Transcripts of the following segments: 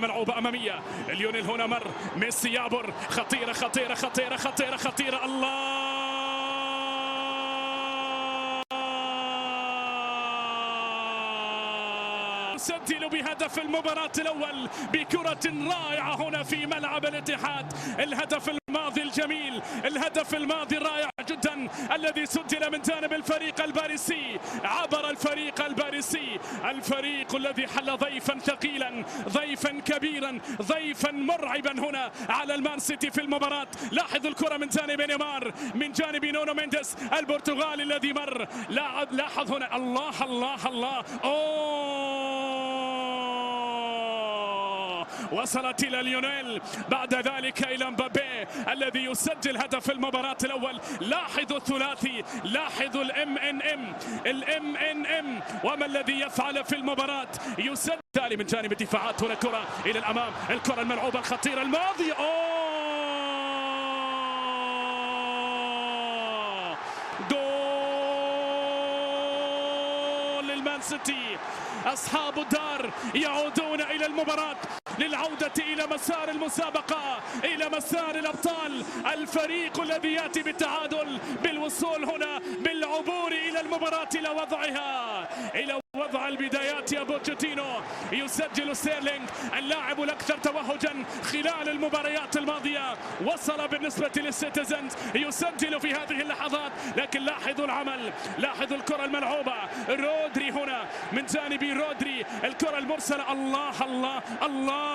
ملعوبة أمامية. ليونيل هنا مر، ميسي يعبر، خطيرة خطيرة خطيرة خطيرة خطيرة. الله يسجل بهدف المباراة الأول بكرة رائعة هنا في ملعب الاتحاد. الهدف الماضي الجميل، الهدف الماضي الرائع جدا الذي سجل من جانب الفريق الباريسي. عبر الفريق الباريسي، الفريق الذي حل ضيفا ثقيلا، ضيفا كبيرا، ضيفا مرعبا هنا على المان سيتي في المباراة. لاحظ الكرة من جانب نيمار، من جانب نونو مينديز البرتغالي الذي مر. لاحظ هنا، الله الله الله، وصلت إلى ليونيل، بعد ذلك إلى مبابي الذي يسجل هدف المباراة الأول. لاحظوا الثلاثي، لاحظوا الام ان ام وما الذي يفعل في المباراة. يسجل من جانب الدفاعات. هنا كرة إلى الأمام، الكرة الملعوبة الخطيرة الماضية. جول للمان سيتي. أصحاب الدار يعودون إلى المباراة للعودة إلى مسار المسابقة، إلى مسار الأبطال. الفريق الذي يأتي بالتعادل، بالوصول هنا، بالعبور إلى المباراة، إلى وضعها، إلى وضع البدايات. يا بوتشيتينو يسجل ستيرلينج، اللاعب الأكثر توهجا خلال المباريات الماضية. وصل بالنسبة للسيتيزنز، يسجل في هذه اللحظات. لكن لاحظوا العمل، لاحظوا الكرة الملعوبة. رودري هنا من جانب رودري، الكرة المرسلة. الله الله الله،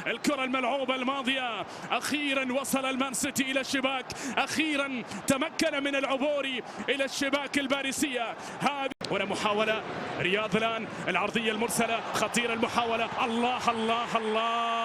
الكرة الملعوبة الماضية. أخيرا وصل المان سيتي إلى الشباك، أخيرا تمكن من العبور إلى الشباك الباريسية. هذه هنا محاولة رياض الآن، العرضية المرسلة، خطيرة المحاولة. الله الله الله،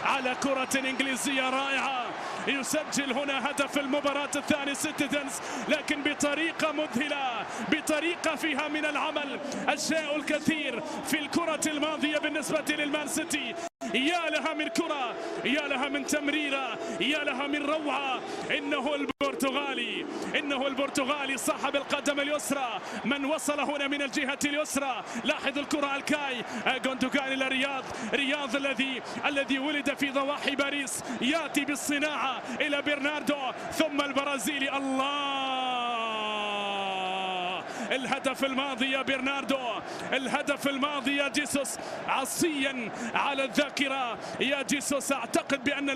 على كرة إنجليزية رائعة. يسجل هنا هدف المباراة الثاني سيتيزنز، لكن بطريقة مذهلة، بطريقة فيها من العمل الشيء الكثير في الكرة الماضية بالنسبة للمان سيتي. يا لها من كرة، يا لها من تمريرة، يا لها من روعة. إنه البرتغالي صاحب القدم اليسرى، من وصل هنا من الجهة اليسرى. لاحظ الكرة الكاي، غوندوغان إلى رياض الذي ولد في ضواحي باريس، يأتي بالصناعة إلى برناردو، ثم البرازيلي. الله، الهدف الماضي يا برناردو، الهدف الماضي يا جيسوس، عصيا على الذاكرة يا جيسوس. أعتقد بأن